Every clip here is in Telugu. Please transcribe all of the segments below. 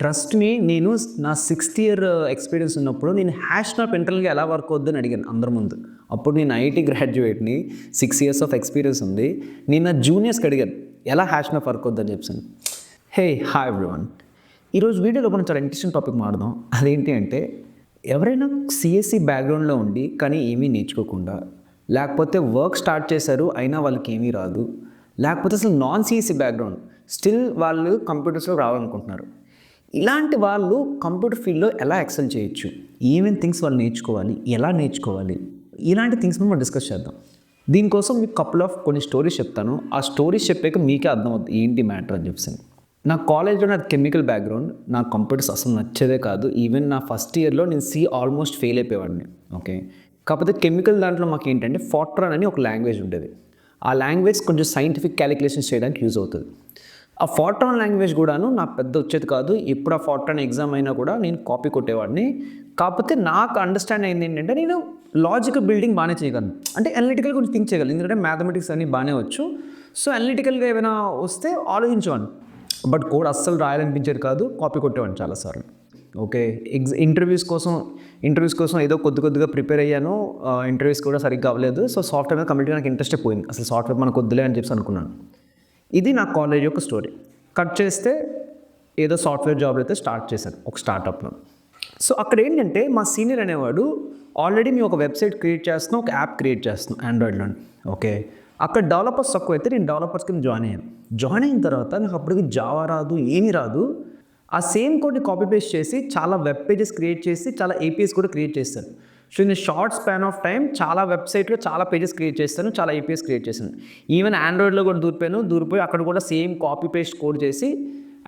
ట్రస్ట్ మీ, నేను నా 6th ఇయర్ ఎక్స్పీరియన్స్ ఉన్నప్పుడు నేను హ్యాష్ మ్యాప్ ఇంటర్నల్గా ఎలా వర్క్ అవుద్దని అడిగాను అందరి ముందు. అప్పుడు నేను ఐఐటీ గ్రాడ్యుయేట్ని, 6 years ఆఫ్ ఎక్స్పీరియన్స్ ఉంది. నేను నా జూనియర్స్కి అడిగాను ఎలా హ్యాష్ మ్యాప్ వర్క్ అవుద్దని చెప్పాను. హాయ్ ఎవ్రీవన్, ఈరోజు వీడియోలో మనం చాలా ఇంట్రెస్టింగ్ టాపిక్ మాట్లాడదాం. అదేంటి అంటే, ఎవరైనా సిఎస్సి బ్యాక్గ్రౌండ్లో ఉండి కానీ ఏమీ నేర్చుకోకుండా, లేకపోతే వర్క్ స్టార్ట్ చేశారు అయినా వాళ్ళకి ఏమీ రాదు, లేకపోతే అసలు నాన్ సిఎస్సి బ్యాక్గ్రౌండ్ స్టిల్ వాళ్ళు కంప్యూటర్స్లో రావాలనుకుంటున్నారు. ఇలాంటి వాళ్ళు కంప్యూటర్ ఫీల్డ్లో ఎలా ఎక్సెల్ చేయొచ్చు, ఏమేమి థింగ్స్ వాళ్ళు నేర్చుకోవాలి, ఎలా నేర్చుకోవాలి, ఇలాంటి థింగ్స్ మనం డిస్కస్ చేద్దాం. దీనికోసం మీకు కపుల్ ఆఫ్ కొన్ని స్టోరీస్ చెప్తాను. ఆ స్టోరీస్ చెప్పాక మీకే అర్థమవుతుంది ఏంటి మ్యాటర్ అని చెప్పాను. నా కాలేజ్లో నాది కెమికల్ బ్యాక్గ్రౌండ్, నాకు కంప్యూటర్స్ అసలు నచ్చేదే కాదు. ఈవెన్ నా ఫస్ట్ ఇయర్లో నేను ఆల్మోస్ట్ ఫెయిల్ అయిపోయేవాడిని. ఓకే, కాకపోతే కెమికల్ దాంట్లో మాకు ఏంటంటే ఫార్ట్రాన్ అని ఒక లాంగ్వేజ్ ఉండేది. ఆ లాంగ్వేజ్ కొంచెం సైంటిఫిక్ క్యాలిక్యులేషన్స్ చేయడానికి యూజ్ అవుతుంది. ఆ ఫార్ట్రాన్ లాంగ్వేజ్ కూడాను నాకు పెద్ద వచ్చేది కాదు. ఎప్పుడు ఆ ఫార్ట్రాన్ ఎగ్జామ్ అయినా కూడా నేను కాపీ కొట్టేవాడిని. కాకపోతే నాకు అండర్స్టాండ్ అయింది ఏంటంటే, నేను లాజికల్ బిల్డింగ్ బాగానే చేయగలను, అంటే అనలిటికల్ కొంచెం థింక్ చేయగలను, ఎందుకంటే మ్యాథమెటిక్స్ అన్నీ బాగానే వచ్చు. సో అనలిటికల్గా ఏమైనా వస్తే ఆలోచించేవాడిని. బట్ కోడ్ అస్సలు రాయాలనిపించేది కాదు, కాపీ కొట్టేవాడిని చాలాసార్లు. ఓకే, ఇంటర్వ్యూస్ కోసం ఏదో కొద్దిగా ప్రిపేర్ అయ్యాను. ఇంటర్వ్యూస్ కూడా సరిగ్గా అవ్వలేదు. సో సాఫ్ట్వేర్ మీద కంప్లీట్గా నాకు ఇంట్రెస్టే పోయింది. అసలు సాఫ్ట్వేర్ మనకు వద్దులే అని చెప్పి అనుకున్నాను. ఇది నా కాలేజ్ యొక్క స్టోరీ. కట్ చేస్తే ఏదో సాఫ్ట్వేర్ జాబ్ అయితే స్టార్ట్ చేశాను ఒక స్టార్టప్లో. సో అక్కడ ఏంటంటే, మా సీనియర్ అనేవాడు ఆల్రెడీ మేము ఒక వెబ్సైట్ క్రియేట్ చేస్తున్నాం, ఒక యాప్ క్రియేట్ చేస్తున్నాం ఆండ్రాయిడ్లో. ఓకే, అక్కడ డెవలపర్స్ తక్కువ అయితే నేను డెవలపర్స్ కింద జాయిన్ అయిన తర్వాత నాకు అప్పటికి జావా రాదు, ఏమీ రాదు. ఆ సేమ్ కోడ్ని కాపీ పేస్ట్ చేసి చాలా వెబ్ పేజెస్ క్రియేట్ చేసి చాలా ఏపీఎస్ కూడా క్రియేట్ చేస్తాను. సో నేను షార్ట్ స్పాన్ ఆఫ్ టైం చాలా వెబ్సైట్లో చాలా పేజెస్ క్రియేట్ చేస్తాను, చాలా ఏపీఎస్ క్రియేట్ చేశాను. ఈవెన్ ఆండ్రాయిడ్లో కూడా దూరిపోయి అక్కడ కూడా సేమ్ కాపీ పేస్ట్ కోడ్ చేసి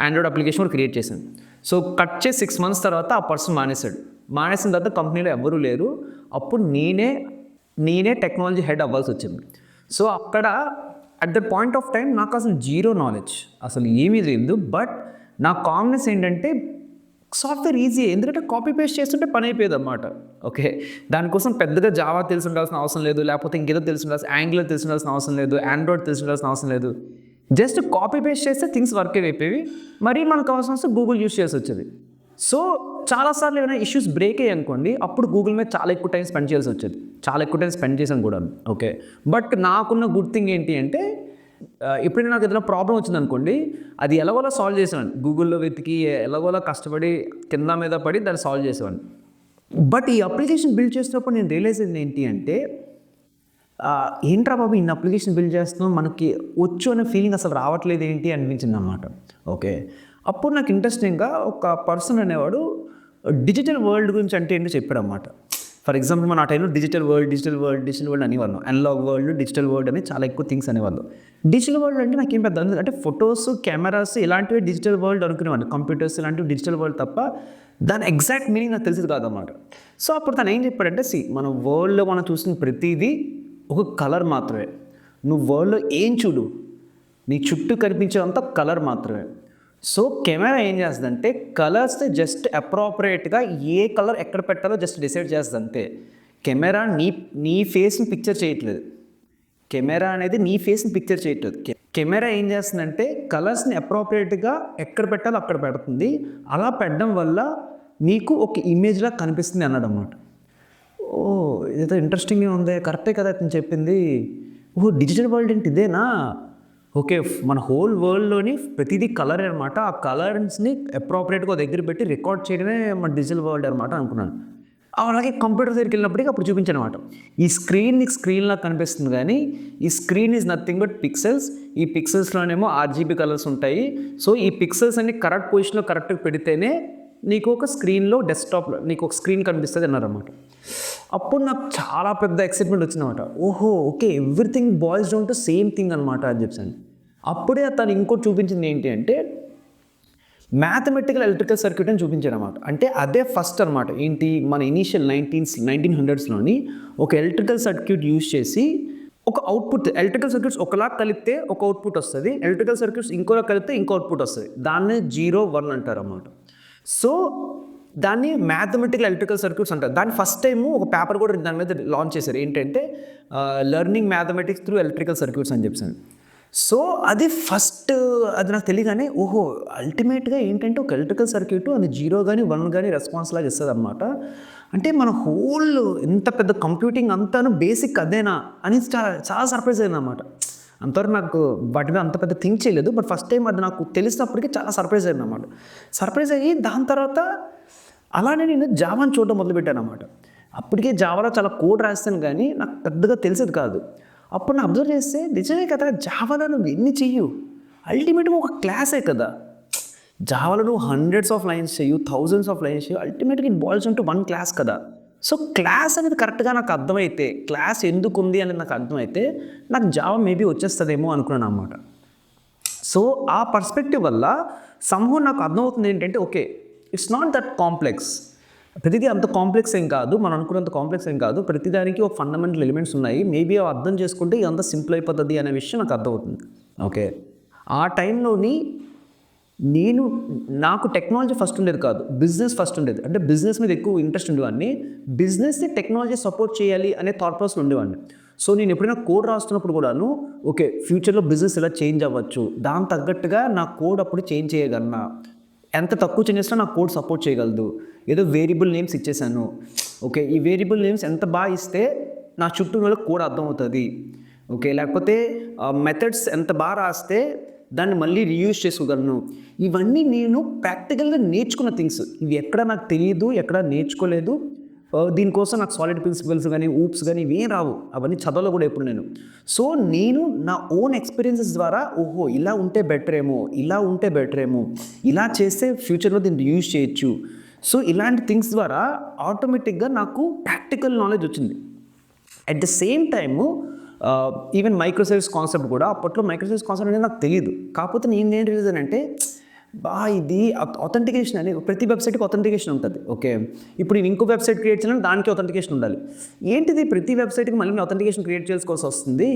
ఆండ్రాయిడ్ అప్లికేషన్ కూడా క్రియేట్ చేశాను. సో కట్ చేసి 6 months తర్వాత ఆ పర్సన్ మానేసిన తర్వాత కంపెనీలో ఎవరూ లేరు. అప్పుడు నేనే టెక్నాలజీ హెడ్ అవ్వాల్సి వచ్చింది. సో అక్కడ at the point of time నాకు అసలు జీరో నాలెడ్జ్, అసలు ఏమీ లేదు. బట్ నా కామ్నెస్ ఏంటంటే, సాఫ్ట్వేర్ ఈజీ, ఎందుకంటే కాపీ పేస్ట్ చేస్తుంటే పని అయిపోయేది అన్నమాట. ఓకే, దానికోసం పెద్దగా జావా తెలిసి ఉండాల్సిన అవసరం లేదు, లేకపోతే ఇంకేదో తెలిసి ఉండాల్సిన యాంగులర్ తెలిసి ఉండాల్సిన అవసరం లేదు, ఆండ్రాయిడ్ తెలిసి ఉండాల్సిన అవసరం లేదు. జస్ట్ కాపీ పేస్ట్ చేస్తే థింగ్స్ వర్క్ అయిపోయి మరీ మనకు అవసరం వస్తే గూగుల్ యూస్ చేసి వచ్చేది. సో చాలాసార్లు ఏమైనా ఇష్యూస్ బ్రేక్ అయ్యాయి అనుకోండి, అప్పుడు గూగుల్ మీద చాలా ఎక్కువ టైం స్పెండ్ చేయాల్సి వచ్చేది. చాలా ఎక్కువ టైం స్పెండ్ చేశాను కూడా. ఓకే, బట్ నాకున్న గుడ్ థింగ్ ఏంటి అంటే, ఎప్పుడైనా నాకు ఏదైనా ప్రాబ్లం వచ్చింది అనుకోండి, అది ఎలాగోలా సాల్వ్ చేసేవాడిని. గూగుల్లో వెతికి ఎలాగోలా కష్టపడి కింద మీద పడి దాన్ని సాల్వ్ చేసేవాడిని. బట్ ఈ అప్లికేషన్ బిల్డ్ చేసినప్పుడు నేను రియలైజ్ అయింది ఏంటి అంటే, ఏంట్రా బాబు ఇన్ని అప్లికేషన్ బిల్డ్ చేస్తున్నాం, మనకి వచ్చు అనే ఫీలింగ్ అసలు రావట్లేదు ఏంటి అనిపించింది అన్నమాట. ఓకే, అప్పుడు నాకు ఇంట్రెస్టింగ్గా ఒక పర్సన్ అనేవాడు డిజిటల్ వరల్డ్ గురించి అంటే ఏంటో చెప్పాడు అన్నమాట. ఫర్ ఎగ్జాంపుల్, మన ఆ టైంలో డిజిటల్ వరల్డ్ అనేవాళ్ళం. అనలాగ్ వరల్డ్, డిజిటల్ వరల్డ్ అని చాలా ఎక్కువ థింగ్స్ అనేవాళ్ళు. డిజిటల్ వరల్డ్ అంటే నాకేం పెద్ద అంటే ఫొటోస్, కెమెరాస్ ఇలాంటివి డిజిటల్ వరల్డ్ అనుకునేవాడిని. కంప్యూటర్స్ ఇలాంటివి డిజిటల్ వరల్డ్ తప్ప దాని ఎగ్జాక్ట్ మీనింగ్ నాకు తెలిసేది కాదన్నమాట. సో అప్పుడు తను ఏం చెప్పాడంటే, మన వరల్డ్లో మనం చూసిన ప్రతిదీ ఒక కలర్ మాత్రమే. నువ్వు వరల్డ్లో ఏం చూడు, నీ చుట్టూ కనిపించేదంతా కలర్ మాత్రమే. సో కెమెరా ఏం చేస్తుందంటే, కలర్స్ జస్ట్ అప్రోప్రియేట్గా ఏ కలర్ ఎక్కడ పెట్టాలో జస్ట్ డిసైడ్ చేస్తుంది అంతే. కెమెరా నీ ఫేస్ని పిక్చర్ చేయట్లేదు. కెమెరా అనేది నీ ఫేస్ని పిక్చర్ చేయట్లేదు. కెమెరా ఏం చేస్తుందంటే, కలర్స్ని అప్రోప్రియేట్గా ఎక్కడ పెట్టాలో అక్కడ పెడుతుంది. అలా పెట్టడం వల్ల నీకు ఒక ఇమేజ్లా కనిపిస్తుంది అన్నాడు అన్నమాట. ఇదేదో ఇంట్రెస్టింగ్గా ఉంది, కరెక్టే కదా అతను చెప్పింది. డిజిటల్ వరల్డ్ ఏంటి ఇదేనా? ఓకే, మన హోల్ వరల్డ్లోని ప్రతిదీ కలర్ అనమాట. ఆ కలర్స్ని అప్రోప్రియేట్గా దగ్గర పెట్టి రికార్డ్ చేయడమే మన డిజిటల్ వరల్డ్ అనమాట అనుకున్నాను. అలాగే కంప్యూటర్ దగ్గరికి వెళ్ళినప్పటికీ అప్పుడు చూపించాను అనమాట. ఈ స్క్రీన్లా కనిపిస్తుంది, కానీ ఈ screen is nothing but pixels. ఈ పిక్సెల్స్లోనేమో ఆర్జీబీ కలర్స్ ఉంటాయి. సో ఈ పిక్సెల్స్ అన్ని కరెక్ట్ పొజిషన్లో కరెక్ట్గా పెడితేనే నీకు ఒక స్క్రీన్లో, డెస్క్టాప్లో నీకు ఒక స్క్రీన్ కనిపిస్తుంది అన్నారన్నమాట. అప్పుడు నాకు చాలా పెద్ద ఎక్సైట్మెంట్ వచ్చిందన్నమాట. Okay, everything boils down to same thing అనమాట అని చెప్పాను. అప్పుడే తను ఇంకోటి చూపించింది ఏంటి అంటే, మ్యాథమెటికల్ ఎలక్ట్రికల్ సర్క్యూట్ అని చూపించాడు అనమాట. అంటే అదే ఫస్ట్ అనమాట. ఏంటి, మన ఇనీషియల్ 1900s ఒక ఎలక్ట్రికల్ సర్క్యూట్ యూజ్ చేసి ఒక అవుట్పుట్, ఎలక్ట్రికల్ సర్క్యూట్స్ ఒకలా కలిపితే ఒక అవుట్పుట్ వస్తుంది, ఎలక్ట్రికల్ సర్క్యూట్స్ ఇంకోలా కలిపితే ఇంకో అవుట్పుట్ వస్తుంది. దాన్నే 0, 1 అంటారు అన్నమాట. సో దాన్ని మ్యాథమెటికల్ ఎలక్ట్రికల్ సర్క్యూట్స్ అంటారు. దాన్ని ఫస్ట్ టైము ఒక పేపర్ కూడా దాని మీద లాంచ్ చేశారు. ఏంటంటే learning mathematics through electrical circuits అని చెప్పాను. సో అది ఫస్ట్ అది నాకు తెలియగానే ఓహో అల్టిమేట్గా ఏంటంటే ఒక ఎలక్ట్రికల్ సర్క్యూట్ అది 0 కానీ 1 కానీ రెస్పాన్స్ లాగా ఇస్తుంది అనమాట. అంటే మన హోల్ ఇంత పెద్ద కంప్యూటింగ్ అంతాను బేసిక్ అదేనా అని చాలా సర్ప్రైజ్ అయింది అనమాట. అంతవరకు నాకు వాటి మీద అంత పెద్ద థింక్ చేయలేదు. బట్ ఫస్ట్ టైం అది నాకు తెలిసినప్పటికీ చాలా సర్ప్రైజ్ అయింది అనమాట. సర్ప్రైజ్ అయ్యి దాని తర్వాత అలానే నేను జావాని చూడడం మొదలుపెట్టాను అనమాట. అప్పటికే జావాలో చాలా కోడ్ రాస్తాను కానీ నాకు పెద్దగా తెలిసేది కాదు. అప్పుడు నేను అబ్జర్వ్ చేస్తే నిజమే కదా, జావాలో నువ్వు ఎన్ని చెయ్యు అల్టిమేట్గా ఒక క్లాసే కదా. జావాలో నువ్వు హండ్రెడ్స్ ఆఫ్ లైన్స్ చేయు, థౌజండ్స్ ఆఫ్ లైన్స్ చేయు, అల్టిమేట్గా it boils into one class కదా. సో క్లాస్ అనేది కరెక్ట్గా నాకు అర్థమైతే, క్లాస్ ఎందుకు ఉంది అనేది నాకు అర్థమైతే నాకు జావా మేబీ వచ్చేస్తుందేమో అనుకున్నాను అన్నమాట. సో ఆ పర్స్పెక్టివ్ వల్ల సంహో నాకు అర్థమవుతుంది ఏంటంటే okay it's not that complex, ప్రతిదీ అంత కాంప్లెక్స్ ఏం కాదు, మనం అనుకున్నంత కాంప్లెక్స్ ఏం కాదు, ప్రతిదానికి ఒక ఫండమెంటల్ ఎలిమెంట్స్ ఉన్నాయి, మేబీ అవి అర్థం చేసుకుంటే ఇదంతా సింపుల్ అయిపోతుంది అనే విషయం నాకు అర్థమవుతుంది. ఓకే ఆ టైంలోని నాకు టెక్నాలజీ ఫస్ట్ ఉండేది కాదు, బిజినెస్ ఫస్ట్ ఉండేది. అంటే బిజినెస్ మీద ఎక్కువ ఇంట్రెస్ట్ ఉండేవాడిని, బిజినెస్ని టెక్నాలజీ సపోర్ట్ చేయాలి అనే థాట్ ప్రాసెస్ ఉండేవాడిని. సో నేను ఎప్పుడైనా కోడ్ రాస్తున్నప్పుడు కూడాను ఓకే ఫ్యూచర్లో బిజినెస్ ఎలా చేంజ్ అవ్వచ్చు, దాని తగ్గట్టుగా నా కోడ్ అప్పుడు చేంజ్ చేయగలనా, ఎంత తక్కువ చేంజ్ చేసినా నా కోడ్ సపోర్ట్ చేయగలదు. ఏదో వేరియబుల్ నేమ్స్ ఇచ్చేసాను, ఓకే ఈ వేరియబుల్ నేమ్స్ ఎంత బాగా ఇస్తే నా చుట్టూ వాళ్ళకి కోడ్ అర్థమవుతుంది, ఓకే లేకపోతే మెథడ్స్ ఎంత బాగా రాస్తే దాన్ని మళ్ళీ రీయూజ్ చేసుకోగలను. ఇవన్నీ నేను ప్రాక్టికల్గా నేర్చుకున్న థింగ్స్, ఇవి ఎక్కడ నాకు తెలియదు, ఎక్కడ నేర్చుకోలేదు. దీనికోసం నాకు సాలిడ్ ప్రిన్సిపల్స్ కానీ ఊప్స్ కానీ ఇవేం రావు, అవన్నీ చదవలో కూడా ఎప్పుడు సో నేను నా ఓన్ ఎక్స్పీరియన్సెస్ ద్వారా ఓహో ఇలా ఉంటే బెటర్ ఏమో, ఇలా ఉంటే బెటర్ ఏమో, ఇలా చేస్తే ఫ్యూచర్లో దీన్ని యూజ్ చేయొచ్చు. సో ఇలాంటి థింగ్స్ ద్వారా ఆటోమేటిక్గా నాకు ప్రాక్టికల్ నాలెడ్జ్ వచ్చింది. At the same time even micro service concept కూడా, అప్పట్లో మైక్రో సర్వీస్ కాన్సెప్ట్ అనేది నాకు తెలియదు. కాకపోతే నేను ఏం రీజన్ అంటే ఇది అథెంటికేషన్ అనేది ప్రతి వెబ్సైట్కి అథెంటికేషన్ ఉంటుంది. ఓకే ఇప్పుడు నేను ఇంకో వెబ్సైట్ క్రియేట్ చేయాలని దానికి అథెంటికేషన్ ఉండాలి. ఏంటిది ప్రతి వెబ్సైట్కి మళ్ళీ నేను అథెంటికేషన్ క్రియేట్ చేసుకోవాల్సి వస్తుంది.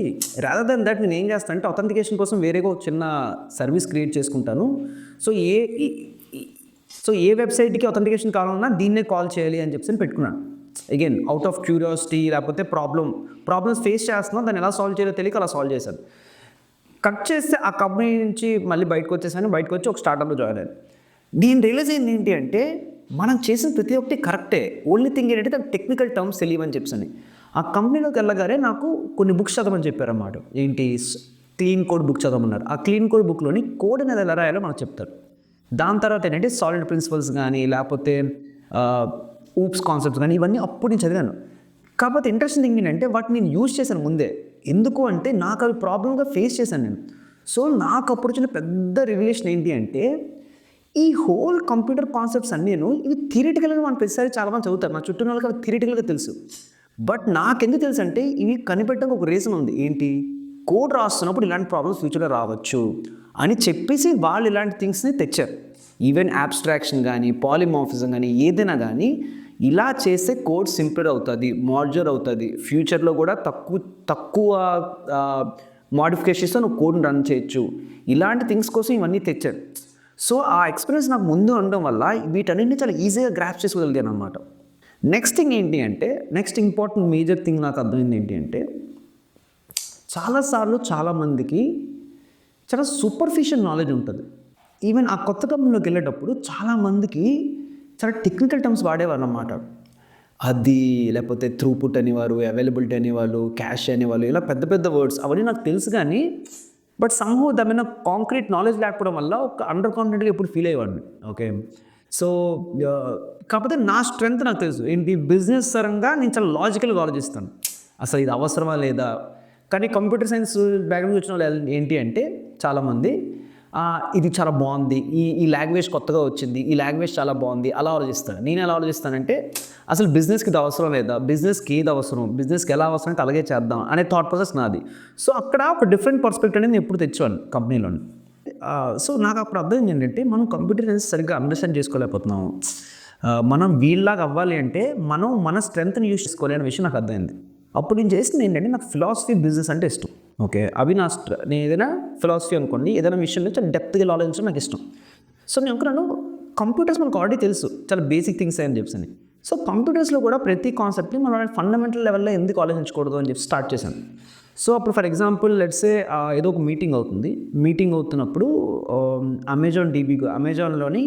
రాదర్ దెన్ దట్ నేను ఏం చేస్తాను అంటే అథెంటికేషన్ కోసం వేరేగా ఒక చిన్న సర్వీస్ క్రియేట్ చేసుకుంటాను. సో ఏ వెబ్సైట్కి అథెంటికేషన్ కావాలన్నా దీన్నే కాల్ చేయాలి అని చెప్పి పెట్టుకున్నాను. అగైన్ అవుట్ ఆఫ్ క్యూరియాసిటీ, లేకపోతే ప్రాబ్లమ్స్ ఫేస్ చేస్తున్నాం, దాన్ని ఎలా సాల్వ్ చేయాలో తెలియక అలా సాల్వ్ చేశాను. కట్ చేస్తే ఆ కంపెనీ నుంచి మళ్ళీ బయటకు వచ్చేసాను, బయటకు వచ్చి ఒక స్టార్టప్లో జాయిన్ అయ్యాను. నేను రియలైజ్ అయింది ఏంటి అంటే మనం చేసిన ప్రతి ఒక్కటి కరెక్టే, ఓన్లీ థింగ్ ఏంటంటే దాని టెక్నికల్ టర్మ్స్ తెలియమని చెప్పని. ఆ కంపెనీలోకి వెళ్ళగానే నాకు కొన్ని బుక్స్ చదవమని చెప్పారన్నమాట. ఏంటి క్లీన్ కోడ్ బుక్ చదవమన్నారు. ఆ క్లీన్ కోడ్ బుక్లోని కోడ్ అనేది ఎలా రాయాలో మనకు చెప్తారు. దాని తర్వాత ఏంటంటే సాలిడ్ ప్రిన్సిపల్స్ కానీ లేకపోతే ఊప్స్ కాన్సెప్ట్స్ కానీ ఇవన్నీ అప్పుడు నేను చదివాను. కాకపోతే ఇంట్రెస్టింగ్ థింగ్ ఏంటంటే వాటిని నేను యూజ్ చేశాను ముందే. ఎందుకు అంటే నాకు అవి ప్రాబ్లమ్గా ఫేస్ చేశాను నేను. సో నాకు అప్పుడు వచ్చిన పెద్ద రివిలేషన్ ఏంటి అంటే ఈ హోల్ కంప్యూటర్ కాన్సెప్ట్స్ అన్నీను ఇవి థియరిటికల్గా మనం ప్రతిసారి చాలామంది చదువుతారు, నా చుట్టూ వాళ్ళకి అవి థియరిటికల్గా తెలుసు. బట్ నాకెందుకు తెలుసు అంటే ఇవి కనిపెట్టడానికి ఒక రీజన్ ఉంది. ఏంటి కోడ్ రాస్తున్నప్పుడు ఇలాంటి ప్రాబ్లమ్స్ ఫ్యూచర్లో రావచ్చు అని చెప్పేసి వాళ్ళు ఇలాంటి థింగ్స్ని తెచ్చారు. ఈవెన్ అబ్స్ట్రాక్షన్ కానీ పాలిమార్ఫిజం కానీ ఏదైనా కానీ ఇలా చేస్తే కోడ్ సింపుల్ అవుతుంది, మాడ్యులర్ అవుతుంది, ఫ్యూచర్లో కూడా తక్కువ మోడిఫికేషన్స్తో నువ్వు కోడ్ని రన్ చేయొచ్చు, ఇలాంటి థింగ్స్ కోసం ఇవన్నీ తెచ్చారు. సో ఆ ఎక్స్పీరియన్స్ నాకు ముందు ఉండడం వల్ల వీటన్నింటినీ చాలా ఈజీగా గ్రాప్ చేసుకోగలిగాను అనమాట. నెక్స్ట్ థింగ్ ఏంటి అంటే నెక్స్ట్ ఇంపార్టెంట్ మేజర్ థింగ్ నాకు అర్థమైంది ఏంటి అంటే చాలాసార్లు చాలామందికి చాలా సూపర్ఫిషియల్ నాలెడ్జ్ ఉంటుంది. ఈవెన్ ఆ కొత్త కంపెనీలోకి వెళ్ళేటప్పుడు చాలామందికి చాలా టెక్నికల్ టర్మ్స్ వాడేవారు అన్నమాట. అది లేకపోతే త్రూపుట్ అనేవారు, అవైలబిలిటీ అనేవాళ్ళు, క్యాష్ అనేవాళ్ళు, ఇలా పెద్ద పెద్ద వర్డ్స్ అవన్నీ నాకు తెలుసు. కానీ బట్ సంహౌ దాని మీద కాంక్రీట్ నాలెడ్జ్ లేకపోవడం వల్ల ఒక అండర్ కాన్ఫిడెంట్గా ఎప్పుడు ఫీల్ అయ్యేవాడిని. ఓకే సో కాకపోతే నా స్ట్రెంగ్త్ నాకు తెలుసు ఏంటి, బిజినెస్ పరంగా నేను చాలా లాజికల్గా ఆలోచిస్తాను, అసలు ఇది అవసరమా లేదా. కానీ కంప్యూటర్ సైన్స్ బ్యాక్గ్రౌండ్ వచ్చిన వాళ్ళు ఏంటి అంటే చాలామంది ఇది చాలా బాగుంది, ఈ లాంగ్వేజ్ కొత్తగా వచ్చింది, ఈ లాంగ్వేజ్ చాలా బాగుంది అలా ఆలోచిస్తాను. నేను ఎలా ఆలోచిస్తానంటే అసలు బిజినెస్కి ఇది అవసరం లేదా, బిజినెస్కి ఏది అవసరం, బిజినెస్కి ఎలా అవసరం అంటే అలాగే చేద్దాం అనే థాట్ ప్రాసెస్ నాది. సో అక్కడ ఒక డిఫరెంట్ పర్స్పెక్టివ్ అనేది నేను ఎప్పుడు తెచ్చాను కంపెనీలోని. సో నాకు అప్పుడు అర్థం ఏంటంటే మనం కంప్యూటర్ సైన్స్ సరిగ్గా అండర్స్టాండ్ చేసుకోలేకపోతున్నాము. మనం వీళ్ళలాగా అవ్వాలి అంటే మనం మన స్ట్రెంగ్త్ని యూజ్ చేసుకోవాలి అనే విషయం నాకు అర్థమైంది. అప్పుడు నేను చేసింది ఏంటంటే నాకు ఫిలాసఫీ బిజినెస్ అంటే ఇష్టం. ఓకే అవి నేను ఏదైనా ఫిలాసఫీ అనుకోండి, ఏదైనా విషయంలో చాలా డెప్త్గా ఆలోచించడం నాకు ఇష్టం. సో నేను అనుకున్నాను కంప్యూటర్స్ మనకు ఆల్రెడీ తెలుసు చాలా బేసిక్ థింగ్స్ అని చెప్పి. సో కంప్యూటర్స్లో కూడా ప్రతి కాన్సెప్ట్ని మనం ఫండమెంటల్ లెవెల్లో ఎందుకు ఆలోచించకూడదు అని చెప్పి స్టార్ట్ చేశాను. సో అప్పుడు ఫర్ ఎగ్జాంపుల్ లెట్సే ఏదో ఒక మీటింగ్ అవుతున్నప్పుడు అమెజాన్లోని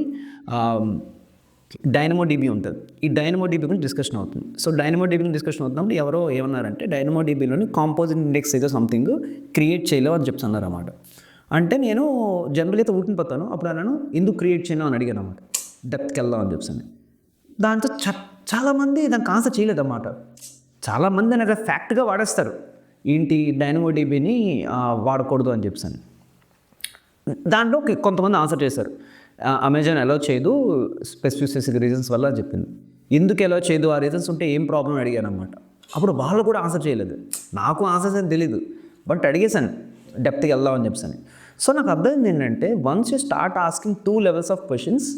డైనమో డీబీ ఉంటుంది. ఈ డైనమో డీబీ గురించి డిస్కషన్ అవుతుంది. సో డైనమో డీబీ గురించి డిస్కషన్ అవుతున్నప్పుడు ఎవరో ఏమన్నారంటే డైనమో డీబీలోని కాంపోజిట్ ఇండెక్స్ ఏదో సంథింగ్ క్రియేట్ చేయలేవు అని చెప్తున్నారు అన్నమాట. అంటే నేను జనరల్ అయితే ఊటిపోతాను. అప్పుడు అన్నాను ఎందుకు క్రియేట్ చేయను అని అడిగాను అన్నమాట. డెప్త్కి వెళ్దాం అని చెప్పాను. దాంతో చాలామంది దానికి ఆన్సర్ చేయలేదన్నమాట. చాలామంది అనేది ఫ్యాక్ట్గా వాడేస్తారు, ఏంటి డైనమో డీబీని వాడకూడదు అని చెప్పాను. దాంట్లో కొంతమంది ఆన్సర్ చేశారు, అమెజాన్ అలౌ చేయదు స్పెసిఫిక్ రీజన్స్ వల్ల అని చెప్పింది. ఎందుకు అలౌ చేయదు, ఆ రీజన్స్ ఉంటే ఏం ప్రాబ్లం అడిగాను అనమాట. అప్పుడు వాళ్ళు కూడా ఆన్సర్ చేయలేదు. నాకు ఆన్సర్స్ అని తెలీదు, బట్ అడిగేశాను డెప్త్కి వెళ్దాం అని చెప్పాను. సో నాకు అర్థమైంది ఏంటంటే once you start asking 2 levels of questions,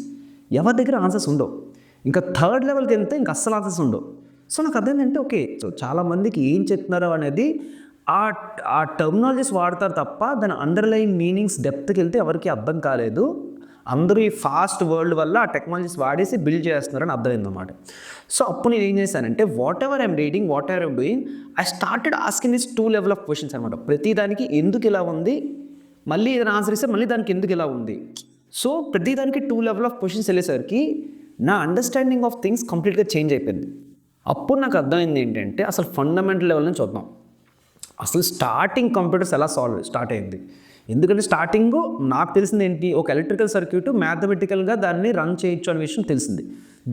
ఎవరి దగ్గర ఆన్సర్స్ ఉండవు. ఇంకా 3rd levelకి వెళ్తే ఇంకా అస్సలు ఆన్సర్స్ ఉండవు. సో నాకు అర్థమైంది అంటే ఓకే, సో చాలామందికి ఏం చెప్తున్నారో అనేది ఆ టర్మినాలజీస్ వాడతారు తప్ప దాని అండర్లైన్ మీనింగ్స్ డెప్త్కి వెళ్తే ఎవరికి అర్థం కాలేదు. అందరూ ఈ ఫాస్ట్ వరల్డ్ వల్ల ఆ టెక్నాలజీస్ వాడేసి బిల్డ్ చేస్తున్నారని అర్థమైంది అన్నమాట. సో అప్పుడు నేను ఏం చేశానంటే what ever I'm reading, what ever I'm doing, I started asking this 2 level of questions అనమాట. ప్రతి దానికి ఎందుకు ఇలా ఉంది, మళ్ళీ ఏదైనా ఆన్సర్ ఇస్తే మళ్ళీ దానికి ఎందుకు ఇలా ఉంది. సో ప్రతి దానికి 2 level ఆఫ్ క్వశ్చన్స్ వెళ్ళేసరికి నా అండర్స్టాండింగ్ ఆఫ్ థింగ్స్ కంప్లీట్గా చేంజ్ అయిపోయింది. అప్పుడు నాకు అర్థమైంది ఏంటంటే అసలు ఫండమెంటల్ లెవెల్ నుంచి చూద్దాం. అసలు స్టార్టింగ్ కంప్యూటర్స్ ఎలా స్టార్ట్ అయింది. ఎందుకంటే స్టార్టింగ్ నాకు తెలిసింది ఏంటి, ఒక ఎలక్ట్రికల్ సర్క్యూట్ మ్యాథమెటికల్గా దాన్ని రన్ చేయొచ్చు అనే విషయం తెలిసింది.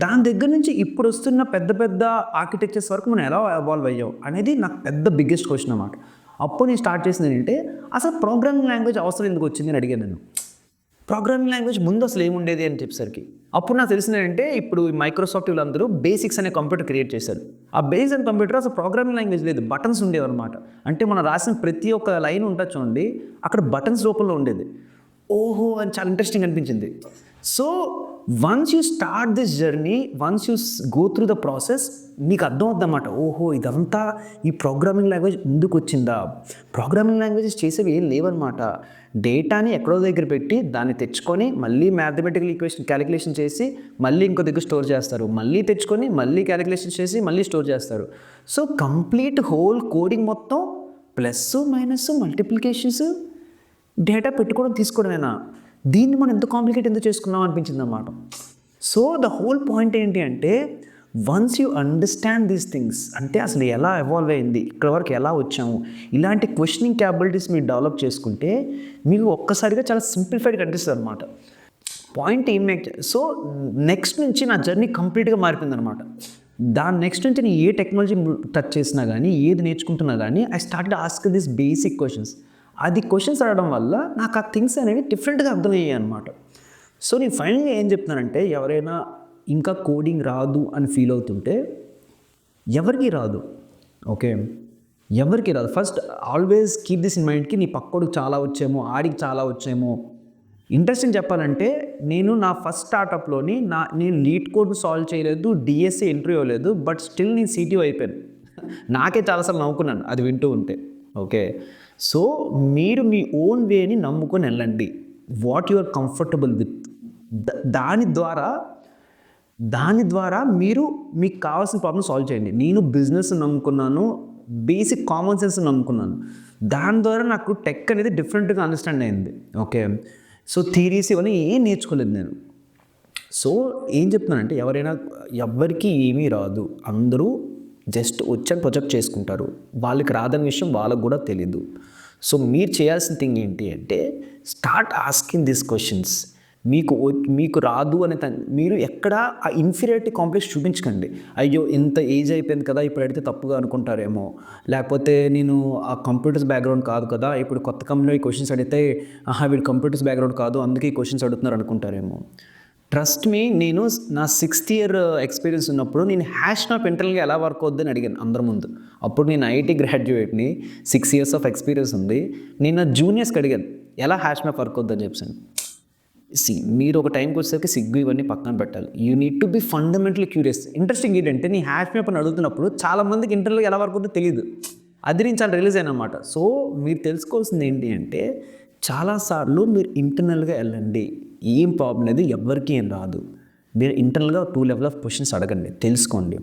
దాని దగ్గర నుంచి ఇప్పుడు వస్తున్న పెద్ద పెద్ద ఆర్కిటెక్చర్స్ వరకు మనం ఎలా ఎవాల్వ్ అయ్యాం అనేది నాకు పెద్ద బిగ్గెస్ట్ క్వశ్చన్ అన్నమాట. అప్పుడు నేను స్టార్ట్ చేసింది ఏంటంటే అసలు ప్రోగ్రామింగ్ లాంగ్వేజ్ అవసరం ఎందుకు వచ్చింది అని అడిగాను నేను. ప్రోగ్రామింగ్ లాంగ్వేజ్ ముందు అసలు ఏముండేది అని చెప్పేసరికి అప్పుడు నాకు తెలిసింది ఏంటంటే ఇప్పుడు మైక్రోసాఫ్ట్ వీళ్ళందరూ బేసిక్స్ అనే కంప్యూటర్ క్రియేట్ చేశారు. ఆ బేసిక్ అనే కంప్యూటర్ అసలు ప్రోగ్రామింగ్ లాంగ్వేజ్ లేదు, బటన్స్ ఉండేవి అనమాట. అంటే మనం రాసిన ప్రతి ఒక్క లైన్ ఉంటుంది చూడండి, అక్కడ బటన్స్ రూపంలో ఉండేది. ఓహో అని చాలా ఇంట్రెస్టింగ్ అనిపించింది. So once you start this journey, once you go through the process, నీకు అర్థం అవుద్దన్నమాట. ఓహో ఇదంతా ఈ ప్రోగ్రామింగ్ లాంగ్వేజ్ ఎందుకు వచ్చిందా. ప్రోగ్రామింగ్ లాంగ్వేజెస్ చేసేవి ఏం లేవన్నమాట. డేటాని ఎక్కడో దగ్గర పెట్టి దాన్ని తెచ్చుకొని మళ్ళీ మ్యాథమెటికల్ క్యాలిక్యులేషన్ చేసి మళ్ళీ ఇంకో దగ్గర స్టోర్ చేస్తారు, మళ్ళీ తెచ్చుకొని మళ్ళీ క్యాలిక్యులేషన్ చేసి మళ్ళీ స్టోర్ చేస్తారు. సో కంప్లీట్ హోల్ కోడింగ్ మొత్తం ప్లస్ మైనస్ మల్టిప్లికేషన్స్ డేటా పెట్టుకోవడం తీసుకోవడమేనా. దీన్ని మనం ఎంత కాంప్లికేట్ ఎందుకు చేసుకున్నాం అనిపించింది అన్నమాట. సో ద హోల్ పాయింట్ ఏంటి అంటే once you understand these things, అంటే అసలు ఎలా ఎవాల్వ్ అయింది, ఇక్కడ వరకు ఎలా వచ్చాము, ఇలాంటి క్వశ్చనింగ్ క్యాపబిలిటీస్ మీరు డెవలప్ చేసుకుంటే మీకు ఒక్కసారిగా చాలా సింప్లిఫైడ్గా అనిపిస్తుంది అనమాట. పాయింట్ ఏం మేక్. సో నెక్స్ట్ నుంచి నా జర్నీ కంప్లీట్గా మారిపోయింది అనమాట. దాని నెక్స్ట్ నుంచి నేను ఏ టెక్నాలజీ టచ్ చేసినా కానీ ఏది నేర్చుకుంటున్నా కానీ I started ask this basic questions. అది క్వశ్చన్స్ అడగడం వల్ల నాకు ఆ థింగ్స్ అనేవి డిఫరెంట్గా అర్థమయ్యాయి అనమాట. సో నేను ఫైనల్గా ఏం చెప్తున్నానంటే ఎవరైనా ఇంకా కోడింగ్ రాదు అని ఫీల్ అవుతుంటే ఎవరికి రాదు, ఓకే, ఎవరికి రాదు. First always keep this in మైండ్కి నీ పక్కోడికి చాలా వచ్చేమో, ఆడికి చాలా వచ్చేమో. ఇంట్రెస్టింగ్ చెప్పాలంటే నేను నా ఫస్ట్ స్టార్టప్లోని నేను లీడ్ కోడ్ సాల్వ్ చేయలేదు, డిఎస్సి ఇంటర్వ్యూ అవ్వలేదు, బట్ స్టిల్ నేను సిటీఓ అయిపోయాను. నాకే చాలాసార్లు నవ్వుకున్నాను అది వింటూ ఉంటే. ఓకే, సో మీరు మీ ఓన్ వేని నమ్ముకొని వెళ్ళండి, what you are comfortable with. దాని ద్వారా మీరు మీకు కావాల్సిన ప్రాబ్లమ్ సాల్వ్ చేయండి. నేను బిజినెస్ నమ్ముకున్నాను, బేసిక్ కామన్ సెన్స్ నమ్ముకున్నాను. దాని ద్వారా నాకు టెక్ అనేది డిఫరెంట్గా అండర్స్టాండ్ అయింది. ఓకే, సో థీరీస్ ఇవన్నీ ఏం నేర్చుకోలేదు నేను. సో ఏం చెప్తున్నానంటే ఎవరికి ఏమీ రాదు, అందరూ జస్ట్ వచ్చని ప్రొజెక్ట్ చేసుకుంటారు. వాళ్ళకి రాదని విషయం వాళ్ళకు కూడా తెలీదు. సో మీరు చేయాల్సిన థింగ్ ఏంటి అంటే స్టార్ట్ ఆస్కింగ్ దిస్ క్వశ్చన్స్. మీకు రాదు అనే మీరు ఎక్కడ ఆ ఇన్ఫీరియారిటీ కాంప్లెక్స్ చూపించకండి. అయ్యో ఇంత ఏజ్ అయిపోయింది కదా, ఇప్పుడు అడిగితే తప్పుగా అనుకుంటారేమో, లేకపోతే నేను ఆ కంప్యూటర్స్ బ్యాక్గ్రౌండ్ కాదు కదా, ఇప్పుడు కొత్త కంపెనీలో ఈ క్వశ్చన్స్ అడిగితే వీడు కంప్యూటర్స్ బ్యాక్గ్రౌండ్ కాదు అందుకే ఈ క్వశ్చన్స్ అడుగుతున్నారు అనుకుంటారేమో. ట్రస్ట్ మీ, నేను నా 6th year ఎక్స్పీరియన్స్ ఉన్నప్పుడు నేను హ్యాష్ మ్యాప్ ఇంటర్నల్గా ఎలా వర్క్ అవుద్దని అడిగాను అందరి ముందు. అప్పుడు నేను ఐఐటి గ్రాడ్యుయేట్ని, 6 years ఆఫ్ ఎక్స్పీరియన్స్ ఉంది. నేను నా జూనియర్స్కి అడిగాను ఎలా హ్యాష్ మ్యాప్ వర్క్ అవుద్దని చెప్పాను. మీరు ఒక టైంకి వచ్చేసరికి సిగ్గు ఇవన్నీ పక్కన పెట్టాలి. You need to be fundamentally curious. Interesting ఏంటంటే నీ హ్యాష్ మ్యాప్ అని అడుగుతున్నప్పుడు చాలామందికి ఇంటర్నల్గా ఎలా వర్క్ అవుతుందో తెలియదు. అది నేను చాలా రిలీజ్ అయిన అనమాట. సో మీరు తెలుసుకోవాల్సింది ఏంటి అంటే చాలాసార్లు మీరు ఇంటర్నల్గా వెళ్ళండి, ఏం ప్రాబ్లం లేదు, ఎవరికి ఏం రాదు. మీరు ఇంటర్నల్గా 2 level ఆఫ్ క్వశ్చన్స్ అడగండి, తెలుసుకోండి.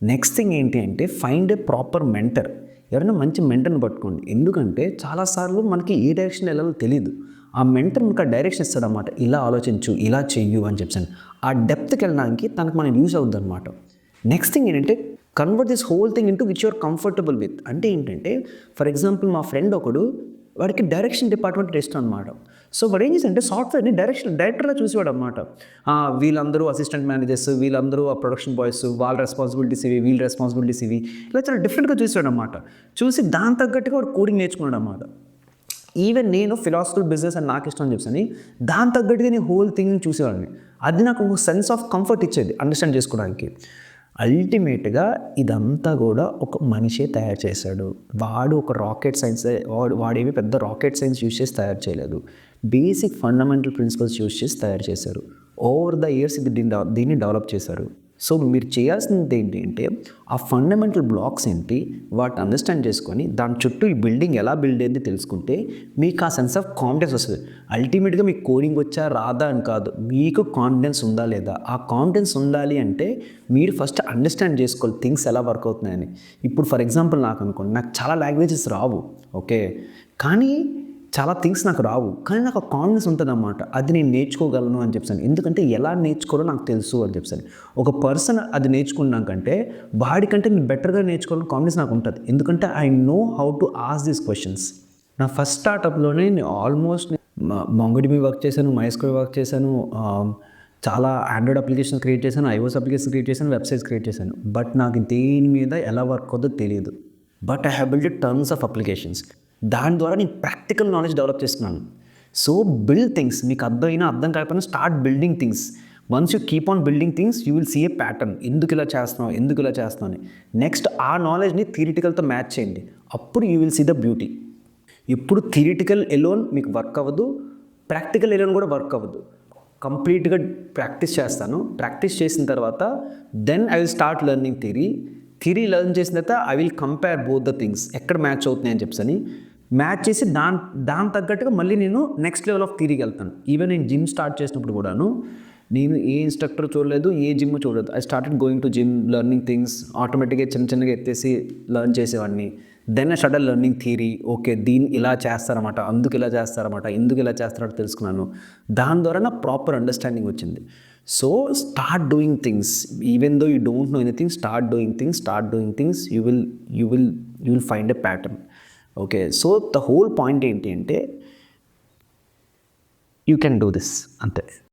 నెక్స్ట్ థింగ్ ఏంటి అంటే ఫైండ్ ఏ ప్రాపర్ మెంటర్. ఎవరైనా మంచి మెంటర్ని పట్టుకోండి. ఎందుకంటే చాలాసార్లు మనకి ఏ డైరెక్షన్ వెళ్ళాలో తెలియదు. ఆ మెంటర్ మనకు ఆ డైరెక్షన్ ఇస్తాడనమాట. ఇలా ఆలోచించు, ఇలా చెయ్యు అని చెప్పాను. ఆ డెప్త్కి వెళ్ళడానికి తనకు మనం యూజ్ అవుద్ది అనమాట. నెక్స్ట్ థింగ్ ఏంటంటే convert this whole thing into which you're comfortable with. అంటే ఏంటంటే ఫర్ ఎగ్జాంపుల్ మా ఫ్రెండ్ ఒకడు, వాడికి డైరెక్షన్ డిపార్ట్మెంట్ ఇష్టం అనమాట. సో వాడు ఏం చేశాడంటే సాఫ్ట్వేర్ని డైరెక్టర్గా చూసేవాడు అనమాట. వీళ్ళందరూ అసిస్టెంట్ మేనేజర్స్, వీళ్ళందరూ ఆ ప్రొడక్షన్ బాయ్స్, వాళ్ళ రెస్పాన్సిబిలిటీస్ ఇవి, వీళ్ళ రెస్పాన్సిబిలిటీస్ ఇవి, ఇలా చాలా డిఫరెంట్గా చూసాడు అనమాట. చూసి దాని తగ్గట్టుగా వాడు కోడింగ్ నేర్చుకున్నాడు అనమాట. ఈవెన్ నేను ఫిలాసఫికల్ బిజినెస్ అని నాకు ఇష్టం అని చెప్పని దాని తగ్గట్టుగా నేను హోల్ థింగ్ చూసేవాడిని. అది నాకు ఒక సెన్స్ ఆఫ్ కంఫర్ట్ ఇచ్చేది అండర్స్టాండ్ చేసుకోవడానికి. అల్టిమేట్గా ఇదంతా కూడా ఒక మనిషే తయారు చేశాడు. వాడు ఒక రాకెట్ సైన్స్, వాడేమి పెద్ద రాకెట్ సైన్స్ యూజ్ చేసి తయారు చేయలేదు. బేసిక్ ఫండమెంటల్ ప్రిన్సిపల్స్ యూజ్ చేసి తయారు చేశారు. ఓవర్ ద ఇయర్స్ దీన్ని డెవలప్ చేశారు. సో మీరు చేయాల్సింది ఏంటి అంటే ఆ ఫండమెంటల్ బ్లాక్స్ ఏంటి వాటిని అండర్స్టాండ్ చేసుకొని దాని చుట్టూ ఈ బిల్డింగ్ ఎలా బిల్డ్ అయింది తెలుసుకుంటే మీకు ఆ సెన్స్ ఆఫ్ కాన్ఫిడెన్స్ వస్తుంది. అల్టిమేట్గా మీకు కోడింగ్ వచ్చా రాదా అని కాదు, మీకు కాన్ఫిడెన్స్ ఉందా లేదా. ఆ కాన్ఫిడెన్స్ ఉండాలి అంటే మీరు ఫస్ట్ అండర్స్టాండ్ చేసుకోవాలి థింగ్స్ ఎలా వర్క్ అవుతున్నాయని. ఇప్పుడు ఫర్ ఎగ్జాంపుల్ నాకు అనుకోండి, నాకు చాలా లాంగ్వేజెస్ రావు, ఓకే, కానీ చాలా థింగ్స్ నాకు రావు, కానీ నాకు కాన్ఫిడెన్స్ ఉంటుంది అన్నమాట. అది నేను నేర్చుకోగలను అని చెప్పాను. ఎందుకంటే ఎలా నేర్చుకోవాలో నాకు తెలుసు అని చెప్పాను. ఒక పర్సన్ అది నేర్చుకున్నాకంటే వాడికంటే నేను బెటర్గా నేర్చుకోవాలని కాన్ఫిడెన్స్ నాకు ఉంటుంది. ఎందుకంటే I know how to ask these questions. నా ఫస్ట్ స్టార్టప్లోనే నేను ఆల్మోస్ట్ మొంగోడిబీ వర్క్ చేశాను, మైస్క్వేర్ వర్క్ చేశాను, చాలా ఆండ్రాయిడ్ అప్లికేషన్ క్రియేట్ చేశాను, iOS అప్లికేషన్ క్రియేట్ చేశాను, వెబ్సైట్స్ క్రియేట్ చేశాను. బట్ నాకు దేని మీద ఎలా వర్క్ అవుతుందో తెలియదు. But I have build turns of applications. దాని ద్వారా నేను ప్రాక్టికల్ నాలెడ్జ్ డెవలప్ చేస్తున్నాను. సో బిల్డ్ థింగ్స్, మీకు అర్థం కాకపోయినా start building things. Once you keep on building things you will see a pattern. ఎందుకు ఇలా చేస్తున్నావు అని. నెక్స్ట్ ఆ నాలెడ్జ్ని థియరిటికల్తో మ్యాచ్ చేయండి. అప్పుడు you will see the beauty. ఇప్పుడు థియరిటికల్ ఎలోన్ మీకు వర్క్ అవ్వదు, ప్రాక్టికల్ ఎలోన్ కూడా వర్క్ అవ్వదు. కంప్లీట్గా ప్రాక్టీస్ చేస్తాను. ప్రాక్టీస్ చేసిన తర్వాత then I will start learning theory learn చేసిన తర్వాత I will compare both the things, ఎక్కడ మ్యాచ్ అవుతున్నాయి అని చెప్పని మ్యాచ్ చేసి దాని తగ్గట్టుగా మళ్ళీ నేను నెక్స్ట్ లెవెల్ ఆఫ్ థియరీకి వెళ్తాను. ఈవెన్ నేను జిమ్ స్టార్ట్ చేసినప్పుడు కూడాను నేను ఏ ఇన్స్ట్రక్టర్ చూడలేదు, ఏ జిమ్ చూడలేదు. I started going to gym, learning things. ఆటోమేటిక్గా చిన్నగా ఎత్తేసి లెర్న్ చేసేవాడిని. Then I started learning theory. Okay, దీన్ని ఇలా చేస్తారన్నమాట, ఎందుకు ఇలా చేస్తారో తెలుసుకున్నాను. దాని ద్వారా నా ప్రాపర్ అండర్స్టాండింగ్ వచ్చింది. So start doing things, even though you don't know anything. Start doing things. You will find a pattern. Okay, so the whole point ఏంటి అంటే you can do this ante.